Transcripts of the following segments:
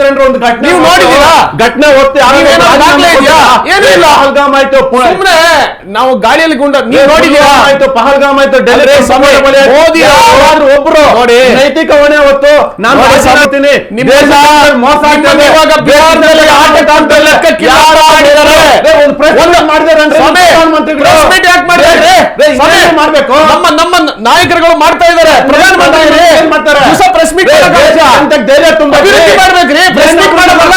ಮಾಡಿದ್ರೆ ಒಂದು ಘಟನೆ ನೀವು ನೋಡಿದೀರಾ? ಘಟನೆ ಓದ್ತಿ ಏನಿಲ್ಲ, ಪಹಲ್ಗಾಮ್ ಆಯ್ತು, ಸುಮ್ನೆ ನಾವು ಗಾಳಿಯಲ್ಲಿ ಗುಂಡ ನೀವು ನೋಡಿದೀರಾ? ಆಯ್ತು, ಪಹಲ್ಗಾಮ್ ಆಯ್ತು, ಡೆಲ್ಲಿ ಮೋದಿ ಒಬ್ರು ನೋಡಿ ನೈತಿಕ ಹೊಣೆ ಹೊತ್ತು ನಾನು ಹೇಳ್ತೀನಿ, ಮೋಸ ಆಗ್ತದೆ. ಬಿಹಾರದಲ್ಲಿ ಮಾಡ್ಬೇಕು, ನಮ್ಮ ನಾಯಕರುಗಳು ಮಾಡ್ತಾ ಇದ್ದಾರೆ. ಪ್ರಧಾನಮಂತ್ರಿ ಪ್ರೆಸ್ ಮೀಟ್ ಅಭಿವೃದ್ಧಿ ಮಾಡ್ಬೇಕ್ರಿ, ಪ್ರೆಸ್ ಮೀಟ್ ಮಾಡೋದಲ್ಲ,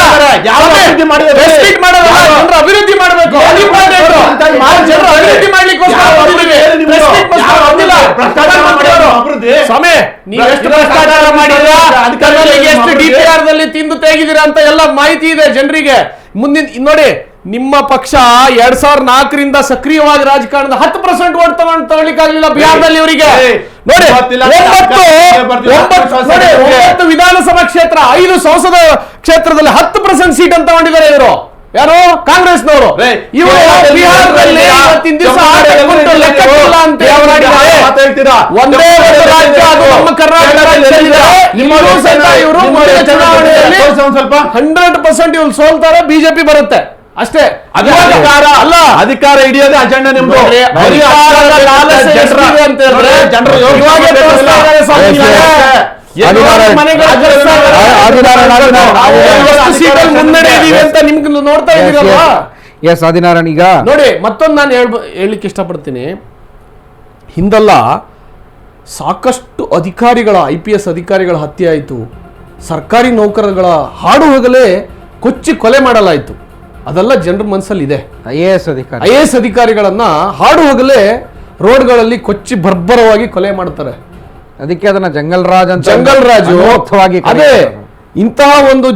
ಅಭಿವೃದ್ಧಿ ಮಾಡಬೇಕು, ಜನರು ಅಭಿವೃದ್ಧಿ ಮಾಡ್ಲಿಕ್ಕೋಸ್ಕರ ಎಷ್ಟು DPR ದಲ್ಲಿ ತಿಂದು ತೆಗಿದಿರ ಅಂತ ಎಲ್ಲ ಮಾಹಿತಿ ಇದೆ ಜನರಿಗೆ. ಮುಂದಿನ ನೋಡಿ, ನಿಮ್ಮ ಪಕ್ಷ 2004ರಿಂದ ಸಕ್ರಿಯವಾಗಿ ರಾಜಕಾರಣದ 10% ಓಟ್ ತಗೊಳ್ಳಿಕ್ಕಾಗಲಿಲ್ಲ ಬಿಹಾರದಲ್ಲಿ ಇವರಿಗೆ. ನೋಡಿ, 9 ವಿಧಾನಸಭಾ ಕ್ಷೇತ್ರ, 5 ಸಂಸದ ಕ್ಷೇತ್ರದಲ್ಲಿ 10% ಸೀಟ್ ಅಂತ ತಗೊಂಡಿದ್ದಾರೆ ಇವರು. ಯಾರು? ಕಾಂಗ್ರೆಸ್ನವರು. ಇವರು ಬಿಹಾರದಲ್ಲಿ ಇವತ್ತಿನ ದಿವಸ ಲೆಕ್ಕಿಲ್ಲ ಅಂತ ಒಂದೇ ಒಂದು ರಾಜ್ಯ, ಅದು ನಮ್ಮ ಕರ್ನಾಟಕ ರಾಜ್ಯದಲ್ಲಿದೆ. ಇವರು ಚುನಾವಣೆಯಲ್ಲಿ 100% ಇವ್ರು ಸೋಲ್ತಾರೆ, ಬಿಜೆಪಿ ಬರುತ್ತೆ ಅಷ್ಟೇ. ಅಧಿಕಾರ ಅಲ್ಲ, ಅಧಿಕಾರ ಹಿಡಿಯೋದೇ ಅಜೆಂಡಾ ನಿಮ್ದು. ನೋಡ್ತಾ ಇದ್ದೀರಲ್ವಾ? ಎಸ್ ಆದಿನಾರಾಯಣ್, ಈಗ ನೋಡಿ ಮತ್ತೊಂದು ನಾನು ಹೇಳಲಿಕ್ಕೆ ಇಷ್ಟಪಡ್ತೀನಿ. ಹಿಂದೆಲ್ಲ ಸಾಕಷ್ಟು ಅಧಿಕಾರಿಗಳ IPS ಅಧಿಕಾರಿಗಳ ಹತ್ಯೆ ಆಯಿತು, ಸರ್ಕಾರಿ ನೌಕರಗಳ ಹಾಡು ಹಗಲೇ ಕೊಚ್ಚಿ ಕೊಲೆ ಮಾಡಲಾಯಿತು. ಅದೆಲ್ಲ ಜನರ ಮನಸ್ಸಲ್ಲಿ ಇದೆ. IAS ಅಧಿಕಾರಿಗಳನ್ನ ಹಾಡು ಹಗಲೇ ರೋಡ್ಗಳಲ್ಲಿ ಕೊಚ್ಚಿ ಬರ್ಬರವಾಗಿ ಕೊಲೆ ಮಾಡ್ತಾರೆ. ಅದಕ್ಕೆ ಅದನ್ನ ಜಂಗಲ್ ರಾಜ್ ಅಂತ, ಜಂಗಲ್ ರಾಜು. ಅದೇ ಇಂತಹ ಒಂದು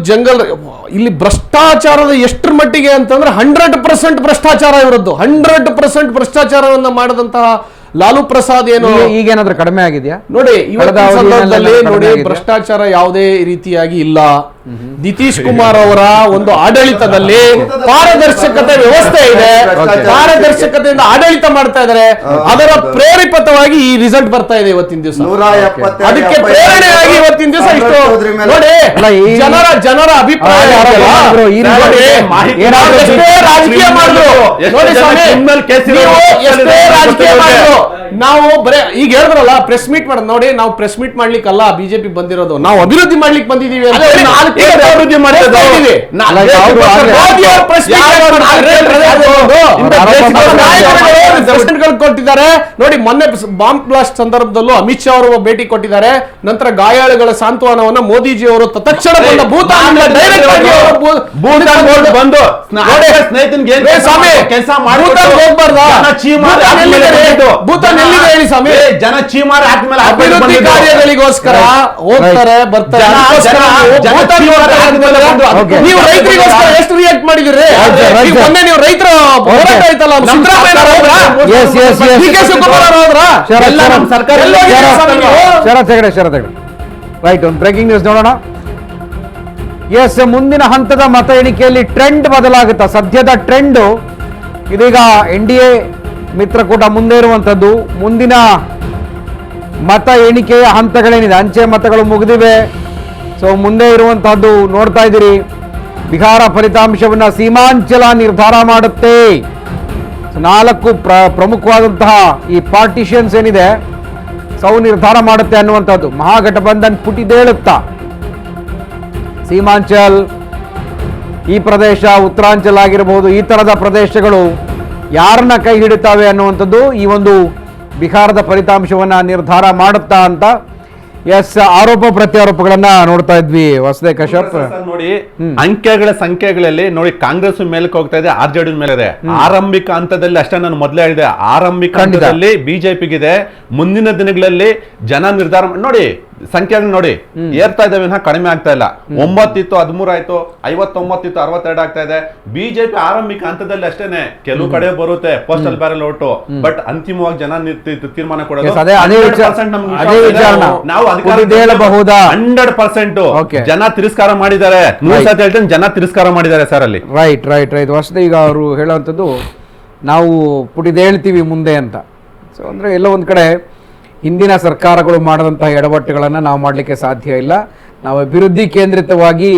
ಇಲ್ಲಿ ಭ್ರಷ್ಟಾಚಾರದ ಎಷ್ಟರ ಮಟ್ಟಿಗೆ ಅಂತಂದ್ರೆ 100% ಭ್ರಷ್ಟಾಚಾರ ಇವರದ್ದು. 100% ಭ್ರಷ್ಟಾಚಾರವನ್ನ ಮಾಡದಂತಹ ಲಾಲು ಪ್ರಸಾದ್ ಏನು ಈಗೇನಾದ್ರೂ ಕಡಿಮೆ ಆಗಿದೆಯಾ? ನೋಡಿ, ನೋಡಿ ಭ್ರಷ್ಟಾಚಾರ ಯಾವುದೇ ರೀತಿಯಾಗಿ ಇಲ್ಲ. ನಿತೀಶ್ ಕುಮಾರ್ ಅವರ ಒಂದು ಆಡಳಿತದಲ್ಲಿ ಪಾರದರ್ಶಕತೆ ವ್ಯವಸ್ಥೆ ಇದೆ, ಪಾರದರ್ಶಕತೆಯಿಂದ ಆಡಳಿತ ಮಾಡ್ತಾ ಇದ್ದಾರೆ. ಅದರ ಪ್ರೇರೇಪಿತವಾಗಿ ಈ ರಿಸಲ್ಟ್ ಬರ್ತಾ ಇದೆ ಇವತ್ತಿನ ದಿವಸ. ಅದಕ್ಕೆ ಪ್ರೇರಣೆಯಾಗಿ ಇವತ್ತಿನ ದಿವಸ ಇಷ್ಟು ನೋಡಿ ಜನರ ಅಭಿಪ್ರಾಯ ಎಷ್ಟೇ ರಾಜಕೀಯ ಮಾಡಿದ್ರು, ನೋಡಿ ಎಷ್ಟೇ ರಾಜಕೀಯ ಮಾಡಿದ್ರು, ನಾವು ಬರೇ ಈಗ ಹೇಳಿದ್ರಲ್ಲ ಪ್ರೆಸ್ ಮೀಟ್ ಮಾಡೋದು. ನೋಡಿ, ನಾವು ಪ್ರೆಸ್ ಮೀಟ್ ಮಾಡ್ಲಿಕ್ಕಲ್ಲ ಬಿಜೆಪಿ ಬಂದಿರೋದು, ನಾವು ಅಭಿವೃದ್ಧಿ ಮಾಡ್ಲಿಕ್ಕೆ ಬಂದಿದೀವಿ ಅಂತ ಅಭಿವೃದ್ಧಿ ಕೊಟ್ಟಿದ್ದಾರೆ. ನೋಡಿ, ಮೊನ್ನೆ ಬಾಂಬ್ ಬ್ಲಾಸ್ಟ್ ಸಂದರ್ಭದಲ್ಲೂ ಅಮಿತ್ ಶಾ ಅವರು ಭೇಟಿ ಕೊಟ್ಟಿದ್ದಾರೆ. ನಂತರ ಗಾಯಾಳುಗಳ ಸಾಂತ್ವನವನ್ನು ಮೋದಿಜಿ ಅವರು ತಕ್ಷಣ ಭೂತಾನ್ ಬಂದು ಭೂತಾನ್ ಎಲ್ಲಿದೆ ಹೇಳಿ ಸ್ವಾಮಿ? ಜನ ಚೀಮಾರ ಆದ್ಮೇಲೆ ಅಭಿವೃದ್ಧಿ ಕಾರ್ಯಗಳಿಗೋಸ್ಕರ ಹೋಗ್ತಾರೆ ಬರ್ತಾರೆ. ನೀವು ರೈತರಿಗೋಸ್ಕರ ಎಷ್ಟು ರಿಯಾಕ್ಟ್ ಮಾಡಿದಿರಿ? ಮೊನ್ನೆ ನೀವು ರೈತರ ಹೋರಾಟ ಆಯ್ತಲ್ಲ, ರೈಟ್. ಒಂದು ಬ್ರೇಕಿಂಗ್ ನ್ಯೂಸ್ ನೋಡೋಣ. ಎಸ್, ಮುಂದಿನ ಹಂತದ ಮತ ಎಣಿಕೆಯಲ್ಲಿ ಟ್ರೆಂಡ್ ಬದಲಾಗುತ್ತಾ? ಸದ್ಯದ ಟ್ರೆಂಡ್ ಇದೀಗ NDA ಮಿತ್ರಕೂಟ ಮುಂದೆ ಇರುವಂಥದ್ದು. ಮುಂದಿನ ಮತ ಎಣಿಕೆಯ ಹಂತಗಳೇನಿದೆ, ಅಂಚೆ ಮತಗಳು ಮುಗಿದಿವೆ. ಸೊ ಮುಂದೆ ಇರುವಂತಹದ್ದು ನೋಡ್ತಾ ಇದ್ದೀರಿ. ಬಿಹಾರ ಫಲಿತಾಂಶವನ್ನ ಸೀಮಾಂಚಲ ನಿರ್ಧಾರ ಮಾಡುತ್ತೆ. 4 ಪ್ರಮುಖವಾದಂತಹ ಈ ಪಾರ್ಟಿಷನ್ಸ್ ಏನಿದೆ ಸೌ ನಿರ್ಧಾರ ಮಾಡುತ್ತೆ ಅನ್ನುವಂಥದ್ದು. ಮಹಾಗಠಬಂಧನ್ ಪುಟಿದೇಳುತ್ತಾ ಸೀಮಾಂಚಲ್, ಈ ಪ್ರದೇಶ ಉತ್ತರಾಂಚಲ್ ಆಗಿರಬಹುದು, ಈ ತರದ ಪ್ರದೇಶಗಳು ಯಾರನ್ನ ಕೈ ಹಿಡಿತಾವೆ ಅನ್ನುವಂಥದ್ದು ಈ ಒಂದು ಬಿಹಾರದ ಫಲಿತಾಂಶವನ್ನ ನಿರ್ಧಾರ ಮಾಡುತ್ತಾ ಅಂತ ಎಸ್ ಆರೋಪ ಪ್ರತ್ಯಾರೋಪಗಳನ್ನ ನೋಡ್ತಾ ಇದ್ವಿ. ವಸದೆ ಕಶ್ಯಪ್ ನೋಡಿ, ಅಂಕೆಗಳ ಸಂಖ್ಯೆಗಳಲ್ಲಿ ನೋಡಿ ಕಾಂಗ್ರೆಸ್ ಮೇಲಕ್ಕೆ ಹೋಗ್ತಾ ಇದೆ, RJD ಮೇಲೆ ಇದೆ. ಆರಂಭಿಕ ಹಂತದಲ್ಲಿ ಅಷ್ಟೇ ನಾನು ಮೊದಲೇ ಹೇಳಿದೆ, ಆರಂಭಿಕ ಹಂತದಲ್ಲಿ ಬಿಜೆಪಿಗಿದೆ. ಮುಂದಿನ ದಿನಗಳಲ್ಲಿ ಜನ ನಿರ್ಧಾರ ನೋಡಿ, ಸಂಖ್ಯೆಗಳು ನೋಡಿ ಏರ್ತಾ ಇದಾವೆ, ಕಡಿಮೆ ಆಗ್ತಾ ಇಲ್ಲ. 9 ಇತ್ತು, 13 ಆಯ್ತು, 59 ಇತ್ತು, 62 ಆಗ್ತಾ ಇದೆ. ಬಿಜೆಪಿ ಆರಂಭಿಕ ಹಂತದಲ್ಲಿ ಅಷ್ಟೇನೆ, ಕೆಲವು ಕಡೆ ಬರುತ್ತೆ ಪೋಸ್ಟಲ್ ಬ್ಯಾರಲ್ ಓಟು, ಬಟ್ ಅಂತಿಮವಾಗಿ ಜನ ತೀರ್ಮಾನ ಕೊಡೋದು. ನಾವು 100% ಜನ ತಿರಸ್ಕಾರ ಮಾಡಿದ್ದಾರೆ. 100% ಹೇಳ್ತೇನೆ, ಜನ ತಿರಸ್ಕಾರ ಮಾಡಿದ್ದಾರೆ ಸರ್ ಅಲ್ಲಿ. ರೈಟ್. ವಸದೆ ಈಗ ಅವರು ಹೇಳುವಂಥದ್ದು ನಾವು ಪುಟಿದೇಳ್ತೀವಿ ಮುಂದೆ ಅಂತ. ಸೊ ಅಂದ್ರೆ ಎಲ್ಲೋ ಒಂದ್ ಕಡೆ ಹಿಂದಿನ ಸರ್ಕಾರಗಳು ಮಾಡಿದಂತಹ ಎಡವಟ್ಟುಗಳನ್ನು ನಾವು ಮಾಡಲಿಕ್ಕೆ ಸಾಧ್ಯ ಇಲ್ಲ. ನಾವು ಅಭಿವೃದ್ಧಿ ಕೇಂದ್ರಿತವಾಗಿ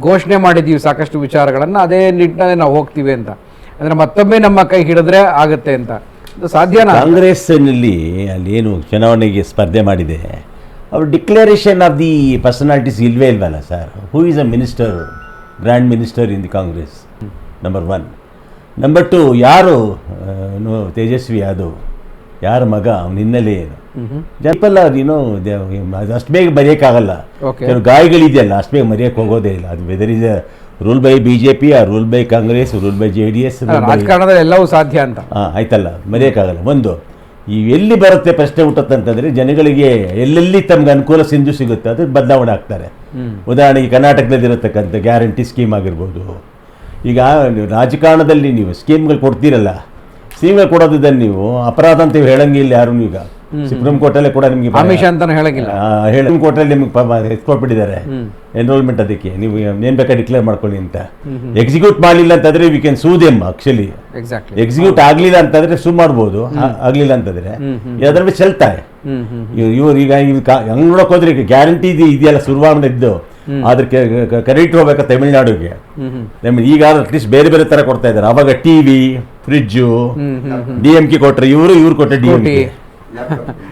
ಘೋಷಣೆ ಮಾಡಿದ್ದೀವಿ ಸಾಕಷ್ಟು ವಿಚಾರಗಳನ್ನು, ಅದೇ ನಿಟ್ಟಿನಲ್ಲಿ ನಾವು ಹೋಗ್ತೀವಿ ಅಂತ. ಅಂದರೆ ಮತ್ತೊಮ್ಮೆ ನಮ್ಮ ಕೈ ಹಿಡಿದ್ರೆ ಆಗುತ್ತೆ ಅಂತ. ಇದು ಸಾಧ್ಯನಾ? ಕಾಂಗ್ರೆಸ್ನಲ್ಲಿ ಅಲ್ಲಿ ಏನು ಚುನಾವಣೆಗೆ ಸ್ಪರ್ಧೆ ಮಾಡಿದೆ, ಅವರು ಡಿಕ್ಲರೇಷನ್ ಆಫ್ ದಿ ಪರ್ಸನಾಲಿಟೀಸ್ ಇಲ್ವೇ ಇಲ್ವಲ್ಲ sir. Who is a minister, grand minister in the Congress? Number 1. Number 2, ಯಾರು ತೇಜಸ್ವಿ ಯಾದವ್, ಯಾರ ಮಗ, ಅವನ ಹಿನ್ನೆಲೆ ಏನು? ಜನಪಲ್ಲ ಅಷ್ಟು ಬೇಗ ಮರೆಯೋಕ್ಕಾಗಲ್ಲ. ಕೆಲವು ಗಾಯಗಳಿದೆಯಲ್ಲ, ಅಷ್ಟು ಬೇಗ ಮರೆಯೋಕ್ಕೆ ಹೋಗೋದೇ ಇಲ್ಲ. ಅದು whether is rule by BJP, rule by Congress, rule by JDS, ರಾಜಕಾರಣದಲ್ಲಿ ಎಲ್ಲವೂ ಸಾಧ್ಯ ಅಂತ. ಆಯ್ತಲ್ಲ, ಮರೆಯೋಕ್ಕಾಗಲ್ಲ. ಒಂದು ಈ ಎಲ್ಲಿ ಬರುತ್ತೆ ಪ್ರಶ್ನೆ ಹುಟ್ಟತ್ತಂತಂದರೆ, ಜನಗಳಿಗೆ ಎಲ್ಲೆಲ್ಲಿ ತಮ್ಗೆ ಅನುಕೂಲ ಸಿಂಧು ಸಿಗುತ್ತೆ ಅದು ಬದಲಾವಣೆ ಆಗ್ತಾರೆ. ಉದಾಹರಣೆಗೆ ಕರ್ನಾಟಕದಲ್ಲಿ ಇರತಕ್ಕಂಥ ಗ್ಯಾರಂಟಿ ಸ್ಕೀಮ್ ಆಗಿರ್ಬೋದು. ಈಗ ರಾಜಕಾರಣದಲ್ಲಿ ನೀವು ಸ್ಕೀಮ್ಗಳು ಕೊಡ್ತೀರಲ್ಲ, ಸ್ಕೀಮ್ಗಳು ಕೊಡೋದನ್ನು ನೀವು ಅಪರಾಧ ಅಂತ ಹೇಳಂಗಿಲ್ಲ ಯಾರು. ಈಗ ಸುಪ್ರೀಂ ಕೋರ್ಟಲ್ಲೇ ಕೂಡ ನಿಮಗೆ ಆಮಿಷ ಅಂತಾನು ಹೇಳಂಗಿಲ್ಲ. ಸುಪ್ರೀಂ ಕೋರ್ಟಲ್ಲಿ ನಿಮ್ಗೆ ಎತ್ಕೊಟ್ಬಿಟ್ಟಿದ್ದಾರೆ ಎನ್ರೋಲ್ಮೆಂಟ್, ಅದಕ್ಕೆ ನೀವು ಏನ್ ಬೇಕಾದ್ರೆ ಡಿಕ್ಲೇರ್ ಮಾಡ್ಕೊಳ್ಳಿ ಅಂತ. ಎಕ್ಸಿಕ್ಯೂಟ್ ಮಾಡಲಿಲ್ಲ ಅಂತಂದ್ರೆ we can sue them. Actually execute ಆಗ್ಲಿಲ್ಲ ಅಂತಂದ್ರೆ ಸೂ ಮಾಡ್ಬೋದು, ಆಗ್ಲಿಲ್ಲ ಅಂತಂದ್ರೆ ಅದ್ರ ಮೇಲೆ ಚೆಲ್ತಾರೆ ಇವ್ರು. ಈಗ ಹಂಗ್ ನೋಡಕ್ ಹೋದ್ರೆ ಈಗ ಗ್ಯಾರಂಟಿ ಇದೆಯಲ್ಲ ಶುರುವಾಗ್ದಿದ್ದು, ಅದ್ರ ಕ್ರೆಡಿಟ್ ಹೋಗ್ಬೇಕು ತಮಿಳ್ನಾಡಿಗೆ. ಈಗ ಅಟ್ಲೀಸ್ಟ್ ಬೇರೆ ಬೇರೆ ತರ ಕೊಡ್ತಾ ಇದ್ದಾರೆ. ಅವಾಗ ಟಿವಿ, ಫ್ರಿಡ್ಜು, DMK ಕೊಟ್ರೆ ಇವ್ರು ಕೊಟ್ಟರೆ DMK,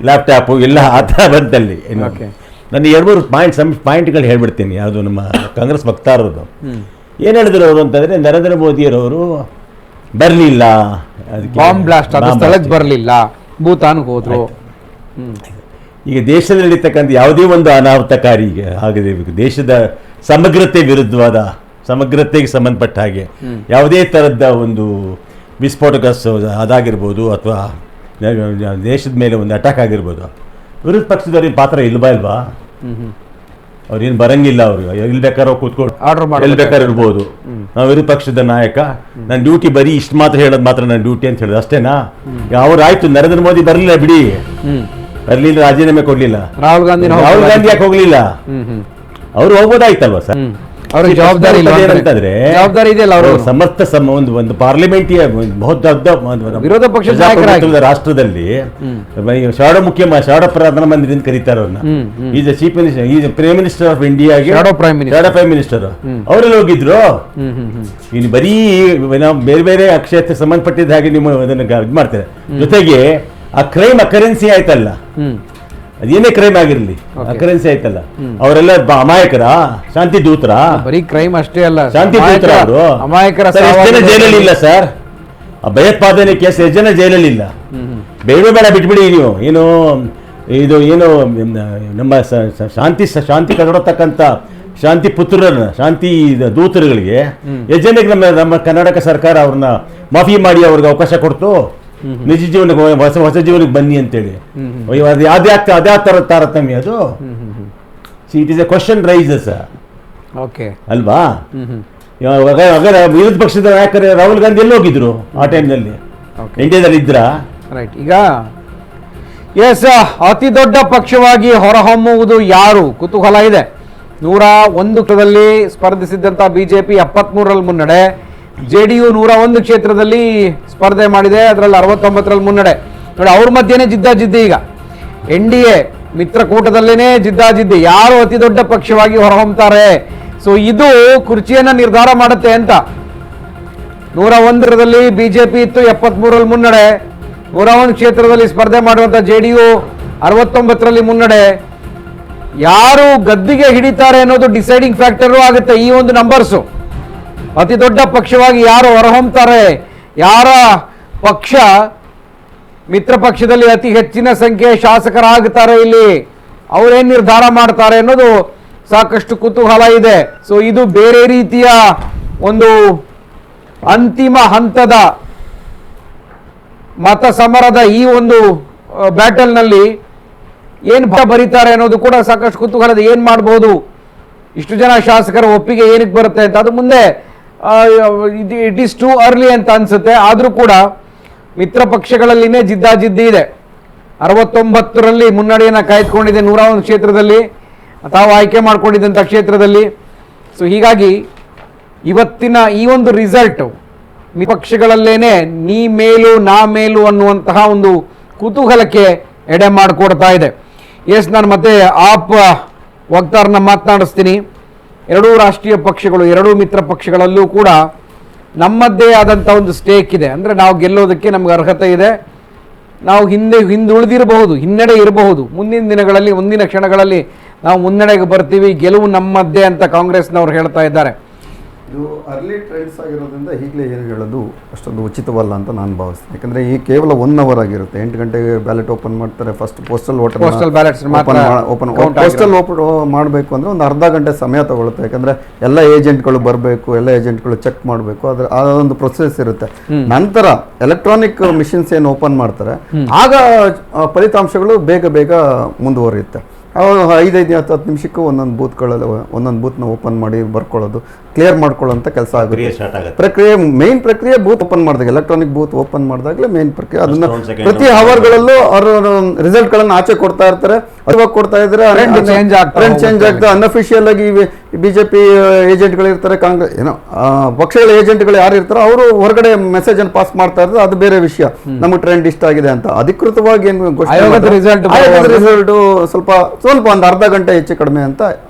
ಲ್ಯಾಪ್ಟಾಪು ಎಲ್ಲ ಆ ಥರ ಬಂತಲ್ಲಿ. ನಾನು 2-3 ಪಾಯಿಂಟ್ಗಳು ಹೇಳ್ಬಿಡ್ತೀನಿ. ಯಾವುದು ನಮ್ಮ ಕಾಂಗ್ರೆಸ್ ವಕ್ತಾರದು ಏನು ಹೇಳಿದ್ರು ಅವರು ಅಂತಂದರೆ, ನರೇಂದ್ರ ಮೋದಿಯರವರು ಬರಲಿಲ್ಲ, ಬಾಂಬ್ ಬ್ಲಾಸ್ಟ್ ಸ್ಥಳಕ್ಕೆ ಬರಲಿಲ್ಲ, ಭೂತಾನ್ಗೆ ಹೋದ್ರು. ಈಗ ದೇಶದಲ್ಲಿ ನಡೀತಕ್ಕಂಥ ಯಾವುದೇ ಒಂದು ಅನಾಹುತಕಾರಿ ಆಗಿದೆ, ದೇಶದ ಸಮಗ್ರತೆ ವಿರುದ್ಧವಾದ, ಸಮಗ್ರತೆಗೆ ಸಂಬಂಧಪಟ್ಟ ಹಾಗೆ ಯಾವುದೇ ಥರದ ಒಂದು ವಿಸ್ಫೋಟಕ ಅದಾಗಿರ್ಬೋದು, ಅಥವಾ ದೇಶದ ಮೇಲೆ ಒಂದು ಅಟ್ಯಾಕ್ ಆಗಿರ್ಬೋದು, ವಿರೋಧ ಪಕ್ಷದವ್ರಿಗೆ ಪಾತ್ರ ಇಲ್ವಾ? ಅವ್ರೇನು ಬರಂಗಿಲ್ಲ. ಅವ್ರಿಗೆ ಎಲ್ಲಿ ಬೇಕಾದ್ರೂ ಕೂತ್ಕೊಂಡು ಎಲ್ಲಿ ಬೇಕಾದ್ರೂ ಇರ್ಬೋದು. ನಾವು ವಿರೋಧ ಪಕ್ಷದ ನಾಯಕ, ನನ್ನ ಡ್ಯೂಟಿ ಬರೀ ಇಷ್ಟು ಮಾತ್ರ ಹೇಳೋದು ಮಾತ್ರ ನನ್ನ ಡ್ಯೂಟಿ ಅಂತ ಹೇಳೋದು ಅಷ್ಟೇನಾ? ಅವ್ರು ಆಯ್ತು, ನರೇಂದ್ರ ಮೋದಿ ಬರಲಿಲ್ಲ ಬಿಡಿ, ಬರ್ಲಿಲ್ಲ, ರಾಜೀನಾಮೆ ಕೊಡ್ಲಿಲ್ಲ. ರಾಹುಲ್ ಗಾಂಧಿ ಯಾಕೆ ಹೋಗ್ಲಿಲ್ಲ? ಅವ್ರು ಹೋಗ್ಬೋದಾಯ್ತಲ್ವಾ ಸರ್? ಅವ್ರಿಗೆ ಜವಾಬ್ದಾರಿ ಇದೆಯಲ್ಲ, ಅವರು ಸಮರ್ಥ ಒಂದು ಪಾರ್ಲಿಮೆಂಟಿಯ ವಿರೋಧ ಪಕ್ಷದ ರಾಷ್ಟ್ರದಲ್ಲಿ ಶಾಡೋ ಪ್ರಧಾನಮಂತ್ರಿ ಅಂತ ಕರೀತಾರೆ ಅವ್ರನ್ನ. Is chief minister, is prime minister of ಇಂಡಿಯಾಗೆ ಶಾಡೋ ಪ್ರೈಮ್ ಮಿನಿಸ್ಟರ್. ಅವರೆಲ್ಲ ಹೋಗಿದ್ರು. ಇನ್ನು ಬರೀ ಬೇರೆ ಬೇರೆ ಕ್ಷೇತ್ರ ಸಂಬಂಧಪಟ್ಟಿದ್ದ ಹಾಗೆ ನೀವು ಅದನ್ನ ಇದು ಮಾಡ್ತಾರೆ. ಜೊತೆಗೆ ಆ ಕ್ರೈಮ್ ಅಕರೆನ್ಸಿ ಆಯ್ತಲ್ಲ, ಅದೇನೇ ಕ್ರೈಮ್ ಆಗಿರ್ಲಿ, ಅಕರೆನ್ಸಿ ಆಯ್ತಲ್ಲ, ಅವರೆಲ್ಲ ಅಮಾಯಕರ, ಶಾಂತಿ ದೂತರ? ಬರೀ ಕ್ರೈಮ್ ಅಷ್ಟೇ ಅಲ್ಲ, ಶಾಂತಿ ದೂತರ ಅವರು. ಅಮಾಯಕರ ಜೈಲಲ್ಲಿ ಇಲ್ಲ ಸರ್. ಆ ಭಯೋತ್ಪಾದನೆ ಕೇಸ್ 8 ಜನ ಜೈಲಲ್ಲಿ ಇಲ್ಲ. ಬೇಡ ಬಿಟ್ಬಿಡಿ ನೀವು. ಏನು ಇದು ಏನು ನಮ್ಮ ಶಾಂತಿ ಕದಡತಕ್ಕಂಥ ಶಾಂತಿ ಪುತ್ರರನ್ನ, ಶಾಂತಿ ದೂತರುಗಳಿಗೆ 8 ಜನಕ್ಕೆ ನಮ್ಮ ಕರ್ನಾಟಕ ಸರ್ಕಾರ ಅವ್ರನ್ನ ಮಾಫಿ ಮಾಡಿ ಅವ್ರಿಗೆ ಅವಕಾಶ ಕೊಡ್ತು. ನಿಜ ಜೀವನಕ್ಕೆ ಹೊಸ ಜೀವನಕ್ಕೆ ಬನ್ನಿ ಅಂತೇಳಿ. ಅದೇ ಥರ ತಾರತಮ್ಯ ಅದು. It is a question raises ಅಲ್ವಾ? ವಿರೋಧ ಪಕ್ಷದ ನಾಯಕರು ರಾಹುಲ್ ಗಾಂಧಿ ಎಲ್ಲಿ ಹೋಗಿದ್ರು ಆ ಟೈಮ್ನಲ್ಲಿ? ಇಂಡಿಯಾದಲ್ಲಿ ಇದ್ರ? ರೈಟ್. ಈಗ ಅತಿ ದೊಡ್ಡ ಪಕ್ಷವಾಗಿ ಹೊರಹೊಮ್ಮುವುದು ಯಾರು ಕುತೂಹಲ ಇದೆ. 101 ಸ್ಪರ್ಧಿಸಿದ್ದಂತ BJP 73ರಲ್ಲಿ ಮುನ್ನಡೆ, JDU 101 ಕ್ಷೇತ್ರದಲ್ಲಿ ಸ್ಪರ್ಧೆ ಮಾಡಿದೆ, ಅದರಲ್ಲಿ 69ರಲ್ಲಿ ಮುನ್ನಡೆ. ನೋಡಿ, ಅವ್ರ ಮಧ್ಯೆನೇ ಜಿದ್ದಾಜಿದ್ದಿ. ಈಗ NDA ಮಿತ್ರಕೂಟದಲ್ಲೇನೆ ಜಿದ್ದಾಜಿದ್ದಿ, ಯಾರು ಅತಿ ದೊಡ್ಡ ಪಕ್ಷವಾಗಿ ಹೊರಹೊಮ್ತಾರೆ. ಸೊ ಇದು ಕುರ್ಚಿಯನ್ನ ನಿರ್ಧಾರ ಮಾಡುತ್ತೆ ಅಂತ. 101ರಲ್ಲಿ BJP ಇತ್ತು, 73ರಲ್ಲಿ ಮುನ್ನಡೆ. 101 ಕ್ಷೇತ್ರದಲ್ಲಿ ಸ್ಪರ್ಧೆ ಮಾಡುವಂತ JDU 69ರಲ್ಲಿ ಮುನ್ನಡೆ. ಯಾರು ಗದ್ದಿಗೆ ಹಿಡಿತಾರೆ ಅನ್ನೋದು ಡಿಸೈಡಿಂಗ್ ಫ್ಯಾಕ್ಟರ್ ಆಗುತ್ತೆ. ಈ ಒಂದು ನಂಬರ್ಸು ಅತಿ ದೊಡ್ಡ ಪಕ್ಷವಾಗಿ ಯಾರು ಹೊರಹೊಮ್ತಾರೆ, ಯಾರ ಪಕ್ಷ ಮಿತ್ರ ಪಕ್ಷದಲ್ಲಿ ಅತಿ ಹೆಚ್ಚಿನ ಸಂಖ್ಯೆಯ ಶಾಸಕರಾಗುತ್ತಾರೆ, ಇಲ್ಲಿ ಅವರೇನ್ ನಿರ್ಧಾರ ಮಾಡ್ತಾರೆ ಅನ್ನೋದು ಸಾಕಷ್ಟು ಕುತೂಹಲ ಇದೆ. ಸೊ ಇದು ಬೇರೆ ರೀತಿಯ ಒಂದು ಅಂತಿಮ ಹಂತದ ಮತ ಸಮರದ ಈ ಒಂದು ಬ್ಯಾಟಲ್ನಲ್ಲಿ ಏನು ಬರೀತಾರೆ ಅನ್ನೋದು ಕೂಡ ಸಾಕಷ್ಟು ಕುತೂಹಲ ಇದೆ. ಏನ್ ಮಾಡಬಹುದು, ಇಷ್ಟು ಜನ ಶಾಸಕರ ಒಪ್ಪಿಗೆ ಏನಕ್ಕೆ ಬರುತ್ತೆ ಅಂತ ಅದು ಮುಂದೆ ಇಟ್ ಈಸ್ ಟೂ ಅರ್ಲಿ ಅಂತ ಅನ್ಸುತ್ತೆ. ಆದರೂ ಕೂಡ ಮಿತ್ರ ಪಕ್ಷಗಳಲ್ಲಿನೇ ಜಿದ್ದಾಜಿದ್ದಿ ಇದೆ. 69ರಲ್ಲಿ ಮುನ್ನಡೆಯನ್ನು ಕಾಯ್ದುಕೊಂಡಿದೆ 101 ಕ್ಷೇತ್ರದಲ್ಲಿ, ತಾವು ಆಯ್ಕೆ ಮಾಡ್ಕೊಂಡಿದ್ದಂಥ ಕ್ಷೇತ್ರದಲ್ಲಿ. ಸೊ ಹೀಗಾಗಿ ಇವತ್ತಿನ ಈ ಒಂದು ರಿಸಲ್ಟ್ ಪಕ್ಷಗಳಲ್ಲೇನೆ ನೀ ಮೇಲು ನಾ ಮೇಲು ಅನ್ನುವಂತಹ ಒಂದು ಕುತೂಹಲಕ್ಕೆ ಎಡೆ ಮಾಡಿಕೊಡ್ತಾ ಇದೆ. ನಾನು ಮತ್ತೆ ಆಪ್ ವಕ್ತಾರನ್ನ ಮಾತನಾಡಿಸ್ತೀನಿ. ಎರಡೂ ರಾಷ್ಟ್ರೀಯ ಪಕ್ಷಗಳು, ಎರಡೂ ಮಿತ್ರ ಪಕ್ಷಗಳಲ್ಲೂ ಕೂಡ ನಮ್ಮದ್ದೇ ಆದಂಥ ಒಂದು ಸ್ಟೇಕ್ ಇದೆ. ಅಂದರೆ ನಾವು ಗೆಲ್ಲೋದಕ್ಕೆ ನಮ್ಗೆ ಅರ್ಹತೆ ಇದೆ, ನಾವು ಹಿಂದುಳಿದಿರಬಹುದು, ಹಿನ್ನಡೆ ಇರಬಹುದು, ಮುಂದಿನ ದಿನಗಳಲ್ಲಿ, ಮುಂದಿನ ಕ್ಷಣಗಳಲ್ಲಿ ನಾವು ಮುನ್ನಡೆಗೆ ಬರ್ತೀವಿ, ಗೆಲುವು ನಮ್ಮದ್ದೇ ಅಂತ ಕಾಂಗ್ರೆಸ್ನವ್ರು ಹೇಳ್ತಾ ಇದ್ದಾರೆ. ಇದು ಅರ್ಲಿ ಟ್ರೆಂಡ್ಸ್ ಆಗಿರೋದ್ರಿಂದ ಈಗಲೇ ಏನು ಹೇಳೋದು ಅಷ್ಟೊಂದು ಉಚಿತವಲ್ಲ ಅಂತ ನಾನು ಭಾವಿಸ್ತೀನಿ. ಯಾಕಂದರೆ ಈ ಕೇವಲ 1 hour ಆಗಿರುತ್ತೆ. 8 ಗಂಟೆಗೆ ಬ್ಯಾಲೆಟ್ ಓಪನ್ ಮಾಡ್ತಾರೆ. First postal ballots postal open ಮಾಡಬೇಕು ಅಂದರೆ ಒಂದು ಅರ್ಧ ಗಂಟೆ ಸಮಯ ತಗೊಳುತ್ತೆ. ಯಾಕಂದರೆ ಎಲ್ಲ ಏಜೆಂಟ್ಗಳು ಬರಬೇಕು, ಎಲ್ಲ ಏಜೆಂಟ್ಗಳು ಚೆಕ್ ಮಾಡಬೇಕು, ಅದರ ಅದೊಂದು ಪ್ರೊಸೆಸ್ ಇರುತ್ತೆ. ನಂತರ ಎಲೆಕ್ಟ್ರಾನಿಕ್ ಮಿಷಿನ್ಸ್ ಏನು ಓಪನ್ ಮಾಡ್ತಾರೆ, ಆಗ ಫಲಿತಾಂಶಗಳು ಬೇಗ ಮುಂದುವರಿಯುತ್ತೆ. 5-10 ನಿಮಿಷಕ್ಕೂ ಒಂದೊಂದು ಬೂತ್ನ ಓಪನ್ ಮಾಡಿ ಬರ್ಕೊಳ್ಳೋದು, ಕ್ಲಿಯರ್ ಮಾಡ್ಕೊಳ್ಳೋಂಥ ಕೆಲಸ ಆಗುತ್ತೆ. ಪ್ರಕ್ರಿಯೆ ಮೇನ್ ಪ್ರಕ್ರಿಯೆ ಬೂತ್ ಓಪನ್ ಮಾಡಿದಾಗ, ಎಲೆಕ್ಟ್ರಾನಿಕ್ ಬೂತ್ ಓಪನ್ ಮಾಡಿದಾಗಲೇ ಮೇನ್ ಪ್ರಕ್ರಿಯೆ. ಅದನ್ನ ಪ್ರತಿ ಅವರ್ಗಳಲ್ಲೂ ಅವರು ರಿಸಲ್ಟ್ಗಳನ್ನು ಆಚೆ ಕೊಡ್ತಾ ಇರ್ತಾರೆ. ಅವಾಗ ಕೊಡ್ತಾ ಇದ್ರೆ ಟ್ರೆಂಡ್ ಚೇಂಜ್ ಆಗ್ತದೆ. ಅನ್ಅಫಿಷಿಯಲ್ ಆಗಿ ಬಿಜೆಪಿ ಏಜೆಂಟ್ಗಳು ಇರ್ತಾರೆ, ಕಾಂಗ್ರೆಸ್ ಏನೋ ಪಕ್ಷಗಳ ಏಜೆಂಟ್ಗಳು ಯಾರು ಇರ್ತಾರೋ ಅವರು ಹೊರಗಡೆ ಮೆಸೇಜ್ ಅನ್ನು ಪಾಸ್ ಮಾಡ್ತಾ ಇರ್ತಾರೆ. ಅದು ಬೇರೆ ವಿಷಯ. ನಮಗೆ ಟ್ರೆಂಡ್ ಇಷ್ಟ ಆಗಿದೆ ಅಂತ ಅಧಿಕೃತವಾಗಿ ಏನು ರಿಸಲ್ಟ್ ಸ್ವಲ್ಪ ಒಂದು ಅರ್ಧ ಗಂಟೆ ಹೆಚ್ಚು ಕಡಿಮೆ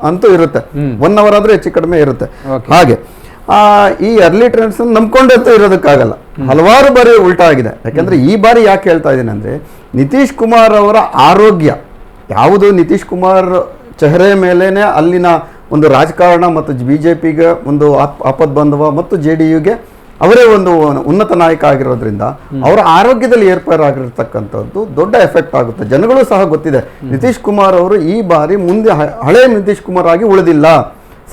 ಅಂತೂ ಇರುತ್ತೆ. 1 hour ಆದ್ರೂ ಹೆಚ್ಚು ಕಡಿಮೆ ಇರುತ್ತೆ. ಹಾಗೆ ಈ ಅರ್ಲಿ ಟ್ರೆಂಡ್ಸ್ ನಂಬ್ಕೊಂಡಂತೂ ಇರೋದಕ್ಕಾಗಲ್ಲ. ಹಲವಾರು ಬಾರಿ ಉಲ್ಟಾ ಆಗಿದೆ. ಯಾಕಂದ್ರೆ ಈ ಬಾರಿ ಯಾಕೆ ಹೇಳ್ತಾ ಇದ್ದೀನಿ ಅಂದ್ರೆ, ನಿತೀಶ್ ಕುಮಾರ್ ಅವರ ಆರೋಗ್ಯ ಯಾವುದು, ನಿತೀಶ್ ಕುಮಾರ್ ಚೆಹರೆ ಮೇಲೇನೆ ಅಲ್ಲಿನ ಒಂದು ರಾಜಕಾರಣ ಮತ್ತು ಬಿಜೆಪಿಗೆ ಒಂದು ಆಪದ್ಬಂಧವ ಮತ್ತು JDUಗೆ ಅವರೇ ಒಂದು ಉನ್ನತ ನಾಯಕ ಆಗಿರೋದ್ರಿಂದ ಅವರ ಆರೋಗ್ಯದಲ್ಲಿ ಏರ್ಪಾರಾಗಿರ್ತಕ್ಕಂಥದ್ದು ದೊಡ್ಡ ಎಫೆಕ್ಟ್ ಆಗುತ್ತೆ. ಜನಗಳು ಸಹ ಗೊತ್ತಿದೆ, ನಿತೀಶ್ ಕುಮಾರ್ ಅವರು ಈ ಬಾರಿ ಮುಂದೆ ಹಳೆ ನಿತೀಶ್ ಕುಮಾರ್ ಆಗಿ ಉಳಿದಿಲ್ಲ.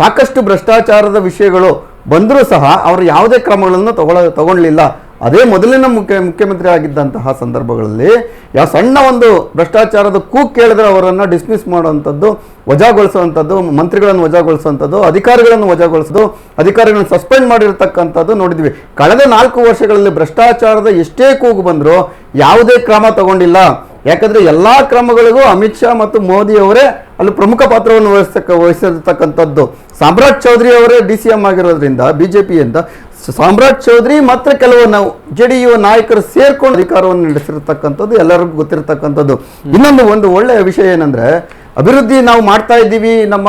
ಸಾಕಷ್ಟು ಭ್ರಷ್ಟಾಚಾರದ ವಿಷಯಗಳು ಬಂದರೂ ಸಹ ಅವರು ಯಾವುದೇ ಕ್ರಮಗಳನ್ನು ತಗೊಳ್ಳಿಲ್ಲ. ಅದೇ ಮೊದಲಿನ ಮುಖ್ಯಮಂತ್ರಿ ಆಗಿದ್ದಂತಹ ಸಂದರ್ಭಗಳಲ್ಲಿ ಯಾವ ಸಣ್ಣ ಒಂದು ಭ್ರಷ್ಟಾಚಾರದ ಕೂಗು ಕೇಳಿದ್ರೆ ಅವರನ್ನು ಡಿಸ್ಮಿಸ್ ಮಾಡುವಂಥದ್ದು, ವಜಾಗೊಳಿಸುವಂಥದ್ದು, ಮಂತ್ರಿಗಳನ್ನು ವಜಾಗೊಳಿಸುವಂಥದ್ದು, ಅಧಿಕಾರಿಗಳನ್ನು ವಜಾಗೊಳಿಸೋದು, ಅಧಿಕಾರಿಗಳನ್ನು ಸಸ್ಪೆಂಡ್ ಮಾಡಿರ್ತಕ್ಕಂಥದ್ದು ನೋಡಿದ್ವಿ. ಕಳೆದ 4 ವರ್ಷಗಳಲ್ಲಿ ಭ್ರಷ್ಟಾಚಾರದ ಎಷ್ಟೇ ಕೂಗು ಬಂದರೂ ಯಾವುದೇ ಕ್ರಮ ತಗೊಂಡಿಲ್ಲ. ಯಾಕಂದ್ರೆ ಎಲ್ಲಾ ಕ್ರಮಗಳಿಗೂ ಅಮಿತ್ ಶಾ ಮತ್ತು ಮೋದಿ ಅವರೇ ಅಲ್ಲಿ ಪ್ರಮುಖ ಪಾತ್ರವನ್ನು ವಹಿಸಿರ್ತಕ್ಕಂಥದ್ದು. ಸಾಮ್ರಾಟ್ ಚೌಧರಿ ಅವರೇ DCM ಆಗಿರೋದ್ರಿಂದ ಬಿಜೆಪಿಯಿಂದ ಸಾಮ್ರಾಟ್ ಚೌಧರಿ ಮಾತ್ರ ಕೆಲವು JDU ನಾಯಕರು ಸೇರ್ಕೊಂಡು ಅಧಿಕಾರವನ್ನು ನಡೆಸಿರ್ತಕ್ಕಂಥದ್ದು ಎಲ್ಲರಿಗೂ ಗೊತ್ತಿರತಕ್ಕಂಥದ್ದು. ಇನ್ನೊಂದು ಒಳ್ಳೆಯ ವಿಷಯ ಏನಂದ್ರೆ, ಅಭಿವೃದ್ಧಿ ನಾವು ಮಾಡ್ತಾ ಇದ್ದೀವಿ. ನಮ್ಮ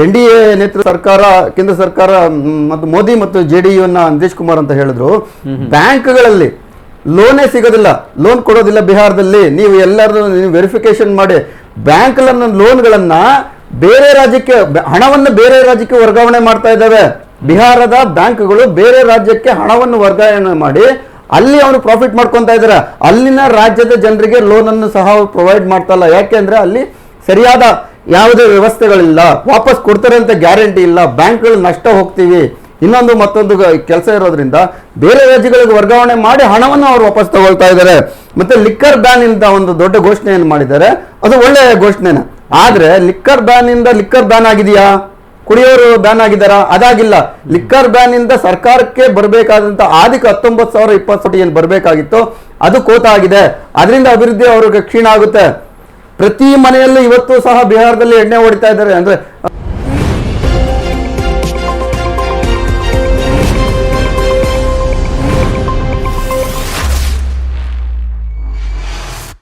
NDA ನೇತೃತ್ವ ಸರ್ಕಾರ, ಕೇಂದ್ರ ಸರ್ಕಾರ ಮತ್ತು ಮೋದಿ ಮತ್ತು JDU ನಿತೀಶ್ ಕುಮಾರ್ ಅಂತ ಹೇಳಿದ್ರು. ಬ್ಯಾಂಕ್ಗಳಲ್ಲಿ ಲೋನೇ ಸಿಗೋದಿಲ್ಲ, ಲೋನ್ ಕೊಡೋದಿಲ್ಲ ಬಿಹಾರದಲ್ಲಿ. ನೀವು ಎಲ್ಲರೂ ವೆರಿಫಿಕೇಶನ್ ಮಾಡಿ ಬ್ಯಾಂಕ್ ಲೋನ್ಗಳನ್ನ ಬೇರೆ ರಾಜ್ಯಕ್ಕೆ, ಹಣವನ್ನು ಬೇರೆ ರಾಜ್ಯಕ್ಕೆ ವರ್ಗಾವಣೆ ಮಾಡ್ತಾ ಇದ್ದಾವೆ. ಬಿಹಾರದ ಬ್ಯಾಂಕ್ಗಳು ಬೇರೆ ರಾಜ್ಯಕ್ಕೆ ಹಣವನ್ನು ವರ್ಗಾವಣೆ ಮಾಡಿ ಅಲ್ಲಿ ಅವನು ಪ್ರಾಫಿಟ್ ಮಾಡ್ಕೊತಾ ಇದ್ದಾರೆ. ಅಲ್ಲಿನ ರಾಜ್ಯದ ಜನರಿಗೆ ಲೋನ್ ಅನ್ನು ಸಹ ಪ್ರೊವೈಡ್ ಮಾಡ್ತಾ ಇಲ್ಲ. ಯಾಕೆಂದ್ರೆ ಅಲ್ಲಿ ಸರಿಯಾದ ಯಾವುದೇ ವ್ಯವಸ್ಥೆಗಳಿಲ್ಲ, ವಾಪಸ್ ಕೊಡ್ತಾರೆ ಅಂತ ಗ್ಯಾರಂಟಿ ಇಲ್ಲ, ಬ್ಯಾಂಕ್ಗಳು ನಷ್ಟ ಹೋಗ್ತೀವಿ, ಮತ್ತೊಂದು ಕೆಲಸ ಇರೋದ್ರಿಂದ ಬೇರೆ ರಾಜ್ಯಗಳಿಗೆ ವರ್ಗಾವಣೆ ಮಾಡಿ ಹಣವನ್ನು ಅವರು ವಾಪಸ್ ತಗೊಳ್ತಾ ಇದ್ದಾರೆ. ಮತ್ತೆ ಲಿಕ್ಕರ್ ಬ್ಯಾನ್ ಇಂದ ಒಂದು ದೊಡ್ಡ ಘೋಷಣೆಯನ್ನು ಮಾಡಿದ್ದಾರೆ. ಅದು ಒಳ್ಳೆಯ ಘೋಷಣೆನ. ಆದ್ರೆ ಲಿಕ್ಕರ್ ಬ್ಯಾನ್ ಆಗಿದೆಯಾ? ಕುಡಿಯೋರು ಬ್ಯಾನ್ ಆಗಿದ್ದಾರಾ? ಅದಾಗಿಲ್ಲ. ಲಿಕ್ಕರ್ ಬ್ಯಾನ್ ಇಂದ ಸರ್ಕಾರಕ್ಕೆ ಬರಬೇಕಾದಂತ ಆದಿಕ 19,020 ಕೋಟಿ ಏನು ಬರಬೇಕಾಗಿತ್ತು ಅದು ಕೋತ ಆಗಿದೆ. ಅದರಿಂದ ಅಭಿವೃದ್ಧಿ ಅವ್ರಿಗೆ ಕ್ಷೀಣ ಆಗುತ್ತೆ. ಪ್ರತಿ ಮನೆಯಲ್ಲೂ ಇವತ್ತು ಸಹ ಬಿಹಾರದಲ್ಲಿ ಎಣ್ಣೆ ಹೊಡಿತಾ ಇದ್ದಾರೆ. ಅಂದ್ರೆ